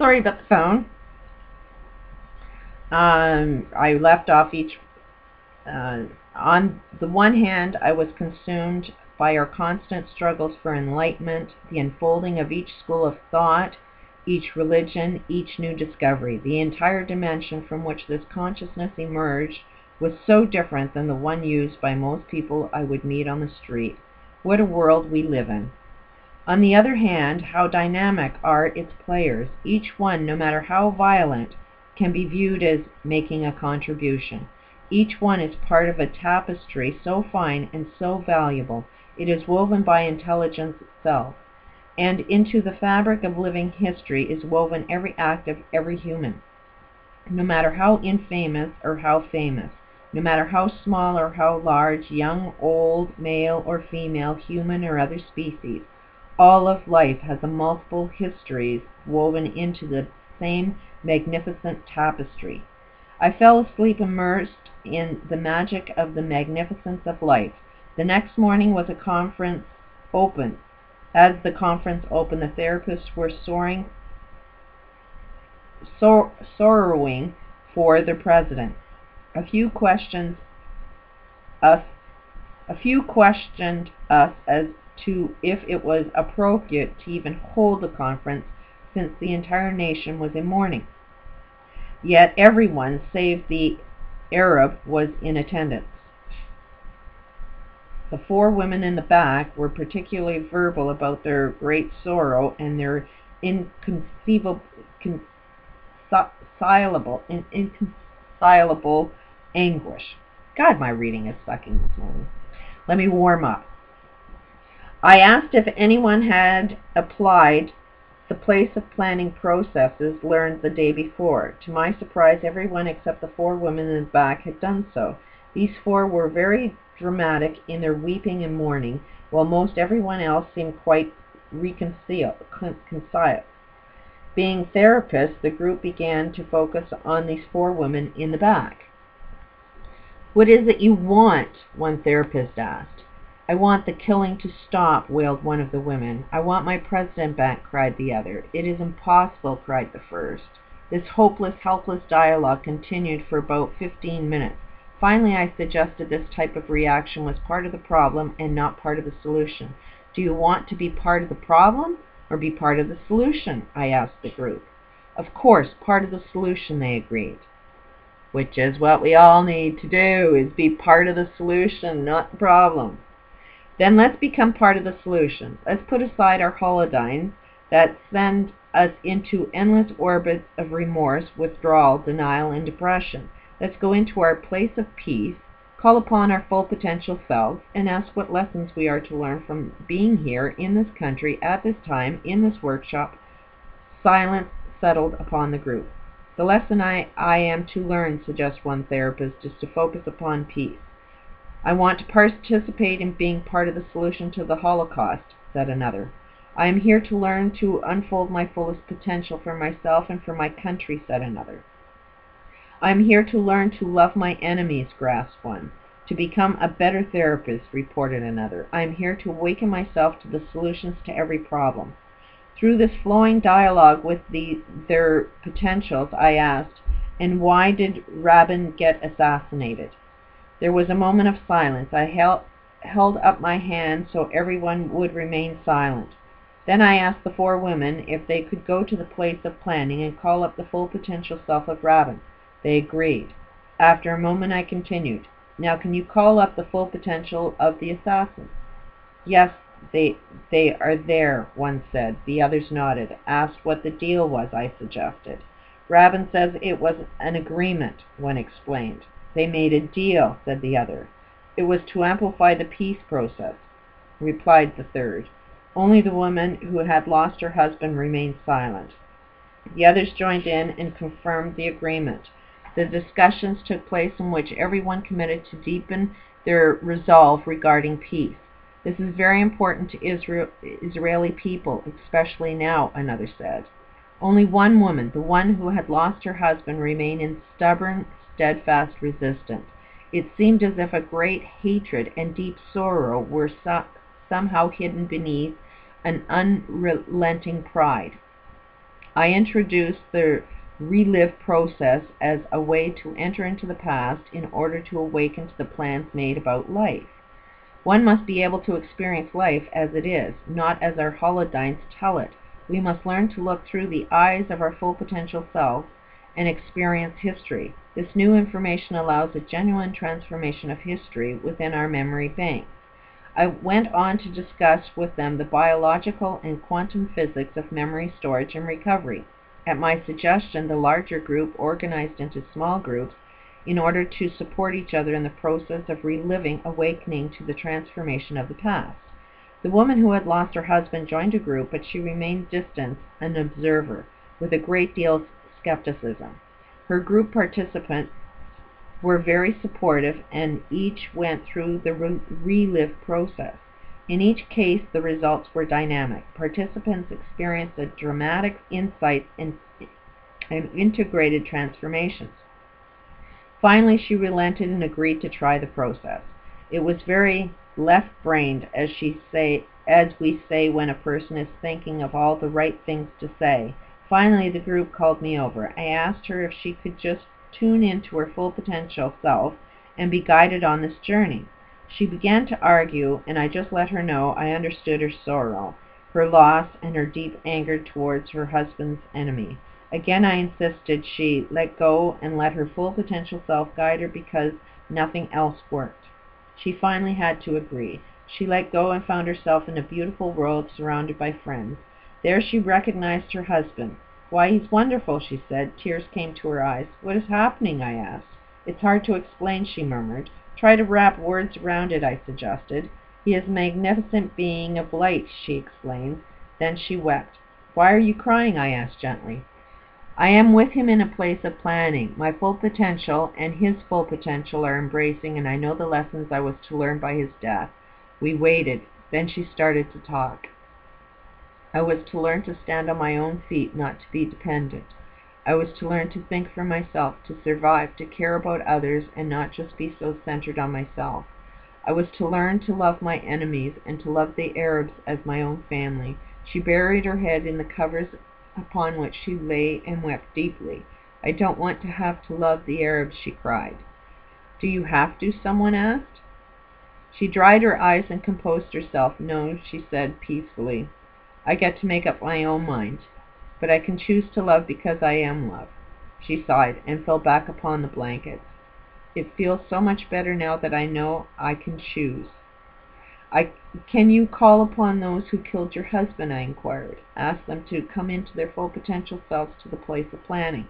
Sorry about the phone. I left off each. On the one hand, I was consumed by our constant struggles for enlightenment, the unfolding of each school of thought, each religion, each new discovery. The entire dimension from which this consciousness emerged was so different than the one used by most people I would meet on the street. What a world we live in. On the other hand, how dynamic are its players. Each one, no matter how violent, can be viewed as making a contribution. Each one is part of a tapestry so fine and so valuable. It is woven by intelligence itself. And into the fabric of living history is woven every act of every human, no matter how infamous or how famous, no matter how small or how large, young, old, male or female, human or other species. All of life has a multiple histories woven into the same magnificent tapestry. I fell asleep immersed in the magic of the magnificence of life. The next morning was a conference open. As the conference opened, the therapists were sorrowing for the president. A few questioned us as to if it was appropriate to even hold the conference, since the entire nation was in mourning. Yet everyone, save the Arab, was in attendance. The four women in the back were particularly verbal about their great sorrow and their inconceivable anguish. God, my reading is sucking this morning. Let me warm up. I asked if anyone had applied the place of planning processes learned the day before. To my surprise, everyone except the four women in the back had done so. These four were very dramatic in their weeping and mourning, while most everyone else seemed quite reconciled. Being therapists, the group began to focus on these four women in the back. "What is it you want?" one therapist asked. "I want the killing to stop," wailed one of the women. "I want my president back," cried the other. "It is impossible," cried the first. This hopeless, helpless dialogue continued for about 15 minutes. Finally, I suggested this type of reaction was part of the problem and not part of the solution. "Do you want to be part of the problem or be part of the solution?" I asked the group. "Of course, part of the solution," they agreed. Which is what we all need to do, is be part of the solution, not the problem. "Then let's become part of the solution. Let's put aside our holodynes that send us into endless orbits of remorse, withdrawal, denial, and depression. Let's go into our place of peace, call upon our full potential selves, and ask what lessons we are to learn from being here in this country at this time in this workshop." Silence settled upon the group. "The lesson I am to learn," suggests one therapist, "is to focus upon peace." "I want to participate in being part of the solution to the Holocaust," said another. "I am here to learn to unfold my fullest potential for myself and for my country," said another. "I am here to learn to love my enemies," grasped one. "To become a better therapist," reported another. "I am here to awaken myself to the solutions to every problem." Through this flowing dialogue with their potentials, I asked, "And why did Rabin get assassinated?" There was a moment of silence. I held up my hand so everyone would remain silent. Then I asked the four women if they could go to the place of planning and call up the full potential self of Rabin. They agreed. After a moment I continued, "Now can you call up the full potential of the assassin?" "Yes, they are there," one said. The others nodded. "Asked what the deal was," I suggested. "Rabin says it was an agreement," one explained. "They made a deal," said the other. "It was to amplify the peace process," replied the third. Only the woman who had lost her husband remained silent. The others joined in and confirmed the agreement. The discussions took place in which everyone committed to deepen their resolve regarding peace. "This is very important to Israeli people, especially now," another said. Only one woman, the one who had lost her husband, remained in stubborn, steadfast resistance. It seemed as if a great hatred and deep sorrow were somehow hidden beneath an unrelenting pride. I introduced the relive process as a way to enter into the past in order to awaken to the plans made about life. One must be able to experience life as it is, not as our holodynes tell it. We must learn to look through the eyes of our full potential self and experience history. This new information allows a genuine transformation of history within our memory bank. I went on to discuss with them the biological and quantum physics of memory storage and recovery. At my suggestion, the larger group organized into small groups in order to support each other in the process of reliving awakening to the transformation of the past. The woman who had lost her husband joined a group, but she remained distant, an observer, with a great deal of skepticism. Her group participants were very supportive, and each went through the relive process. In each case, the results were dynamic. Participants experienced a dramatic insight and integrated transformations. Finally, she relented and agreed to try the process. It was very left-brained, as we say when a person is thinking of all the right things to say. Finally, the group called me over. I asked her if she could just tune into her full potential self and be guided on this journey. She began to argue, and I just let her know I understood her sorrow, her loss, and her deep anger towards her husband's enemy. Again, I insisted she let go and let her full potential self guide her because nothing else worked. She finally had to agree. She let go and found herself in a beautiful world surrounded by friends. There she recognized her husband. "Why, he's wonderful," she said. Tears came to her eyes. "What is happening?" I asked. "It's hard to explain," she murmured. "Try to wrap words around it," I suggested. "He is a magnificent being of light," she explained. Then she wept. "Why are you crying?" I asked gently. "I am with him in a place of planning. My full potential and his full potential are embracing, and I know the lessons I was to learn by his death." We waited. Then she started to talk. "I was to learn to stand on my own feet, not to be dependent. I was to learn to think for myself, to survive, to care about others, and not just be so centered on myself. I was to learn to love my enemies and to love the Arabs as my own family." She buried her head in the covers upon which she lay and wept deeply. "I don't want to have to love the Arabs," she cried. "Do you have to?" someone asked. She dried her eyes and composed herself. "No," she said peacefully. "I get to make up my own mind. But I can choose to love because I am love." She sighed and fell back upon the blankets. "It feels so much better now that I know I can choose." "Can you call upon those who killed your husband?" I inquired. "Ask them to come into their full potential selves to the place of planning.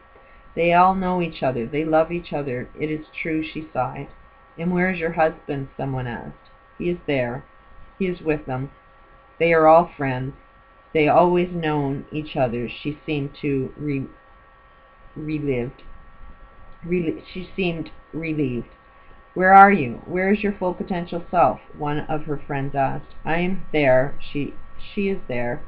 They all know each other. They love each other. It is true," she sighed. "And where is your husband?" someone asked. "He is there. He is with them. They are all friends. They always known each other." She seemed relieved. "Where are you? Where is your full potential self?" one of her friends asked. "I am there. She is there.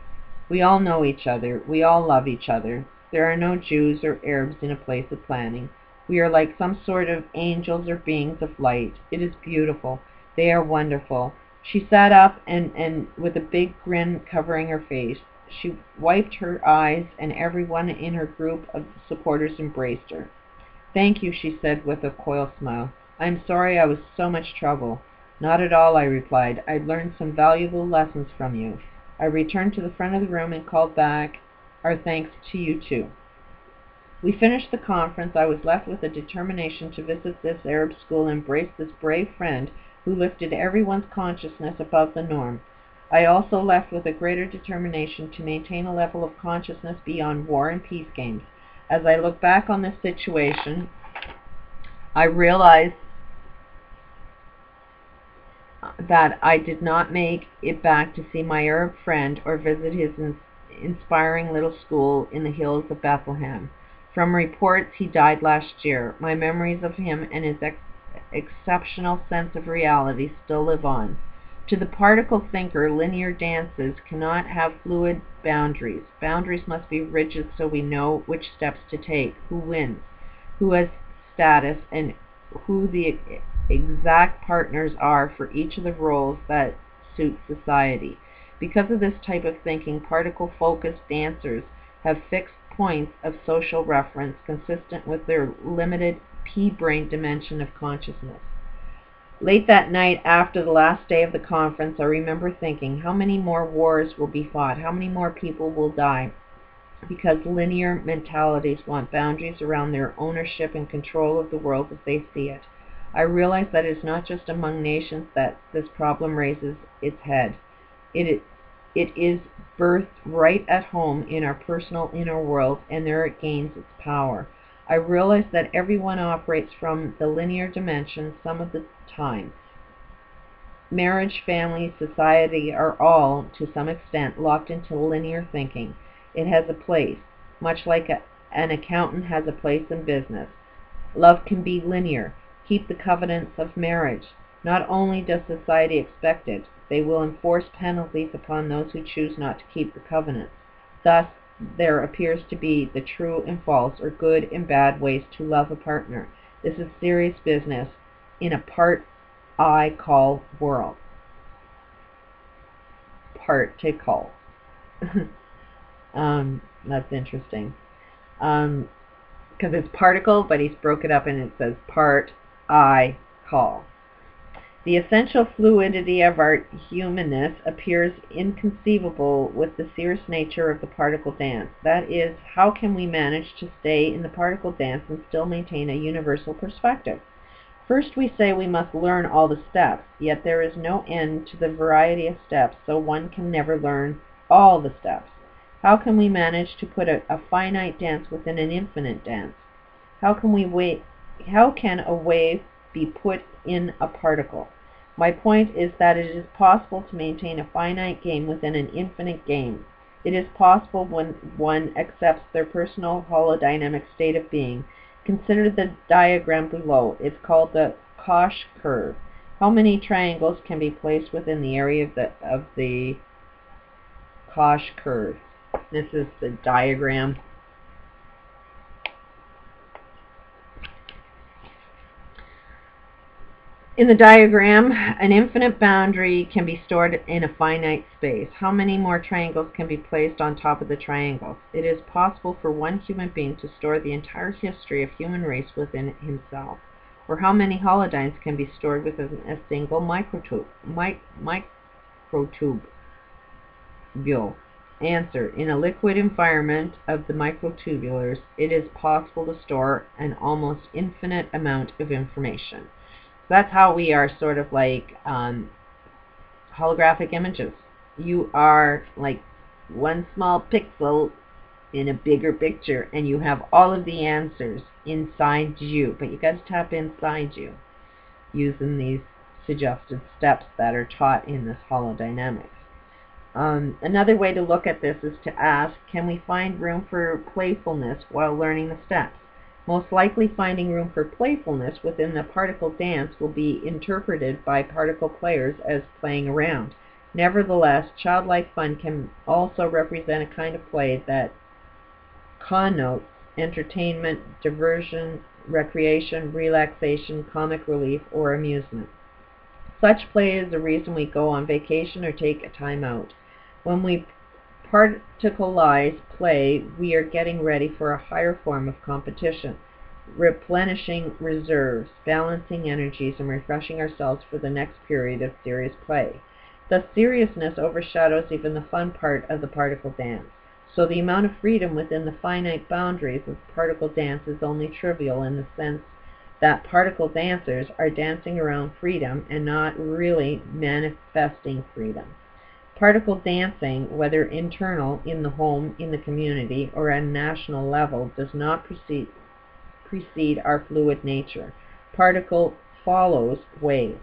We all know each other. We all love each other. There are no Jews or Arabs in a place of planning. We are like some sort of angels or beings of light. It is beautiful. They are wonderful." She sat up and with a big grin covering her face. She wiped her eyes, and everyone in her group of supporters embraced her. "Thank you," she said with a coy smile. "I am sorry I was so much trouble." "Not at all," I replied. "I've learned some valuable lessons from you." I returned to the front of the room and called back our thanks to you too. We finished the conference. I was left with a determination to visit this Arab school and embrace this brave friend who lifted everyone's consciousness above the norm. I also left with a greater determination to maintain a level of consciousness beyond war and peace games. As I look back on this situation, I realize that I did not make it back to see my Arab friend or visit his inspiring little school in the hills of Bethlehem. From reports, he died last year. My memories of him and his exceptional sense of reality still live on. To the particle thinker, linear dances cannot have fluid boundaries. Boundaries must be rigid so we know which steps to take, who wins, who has status, and who the exact partners are for each of the roles that suit society. Because of this type of thinking, particle-focused dancers have fixed points of social reference consistent with their limited pea-brain dimension of consciousness. Late that night after the last day of the conference, I remember thinking, how many more wars will be fought? How many more people will die? Because linear mentalities want boundaries around their ownership and control of the world as they see it. I realize that it is not just among nations that this problem raises its head. It is birthed right at home in our personal inner world, and there it gains its power. I realize that everyone operates from the linear dimension some of the time. Marriage, family, society are all, to some extent, locked into linear thinking. It has a place, much like an accountant has a place in business. Love can be linear. Keep the covenants of marriage. Not only does society expect it, they will enforce penalties upon those who choose not to keep the covenants. Thus, there appears to be the true and false, or good and bad ways to love a partner. This is serious business in a part I call world. Particle. That's interesting. Because it's particle, but he's broke it up and it says part I call. The essential fluidity of our humanness appears inconceivable with the serious nature of the particle dance. That is, how can we manage to stay in the particle dance and still maintain a universal perspective? First, we say we must learn all the steps, yet there is no end to the variety of steps, so one can never learn all the steps. How can we manage to put a finite dance within an infinite dance? How can a wave be put in a particle? My point is that it is possible to maintain a finite game within an infinite game. It is possible when one accepts their personal holodynamic state of being. Consider the diagram below. It's called the Koch curve. How many triangles can be placed within the area of the Koch curve? This is the diagram. In the diagram, an infinite boundary can be stored in a finite space. How many more triangles can be placed on top of the triangles? It is possible for one human being to store the entire history of human race within himself. Or how many holodynes can be stored within a single microtubule? Answer. In a liquid environment of the microtubulars, it is possible to store an almost infinite amount of information. That's how we are sort of like holographic images. You are like one small pixel in a bigger picture, and you have all of the answers inside you. But you got to tap inside you using these suggested steps that are taught in this holodynamics. Another way to look at this is to ask, can we find room for playfulness while learning the steps? Most likely finding room for playfulness within the particle dance will be interpreted by particle players as playing around. Nevertheless, childlike fun can also represent a kind of play that connotes entertainment, diversion, recreation, relaxation, comic relief, or amusement. Such play is the reason we go on vacation or take a time out. When we particleize play, we are getting ready for a higher form of competition, replenishing reserves, balancing energies, and refreshing ourselves for the next period of serious play. Thus, seriousness overshadows even the fun part of the particle dance. So the amount of freedom within the finite boundaries of particle dance is only trivial in the sense that particle dancers are dancing around freedom and not really manifesting freedom. Particle dancing, whether internal, in the home, in the community, or at a national level, does not precede our fluid nature. Particle follows wave.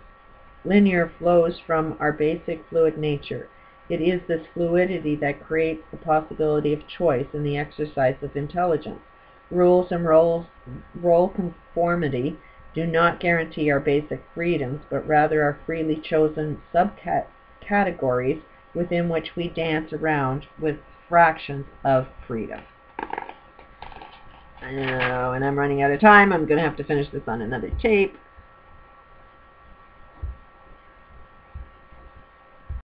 Linear flows from our basic fluid nature. It is this fluidity that creates the possibility of choice in the exercise of intelligence. Rules and role conformity do not guarantee our basic freedoms, but rather our freely chosen subcategories within which we dance around with fractions of freedom. And I'm running out of time. I'm going to have to finish this on another tape.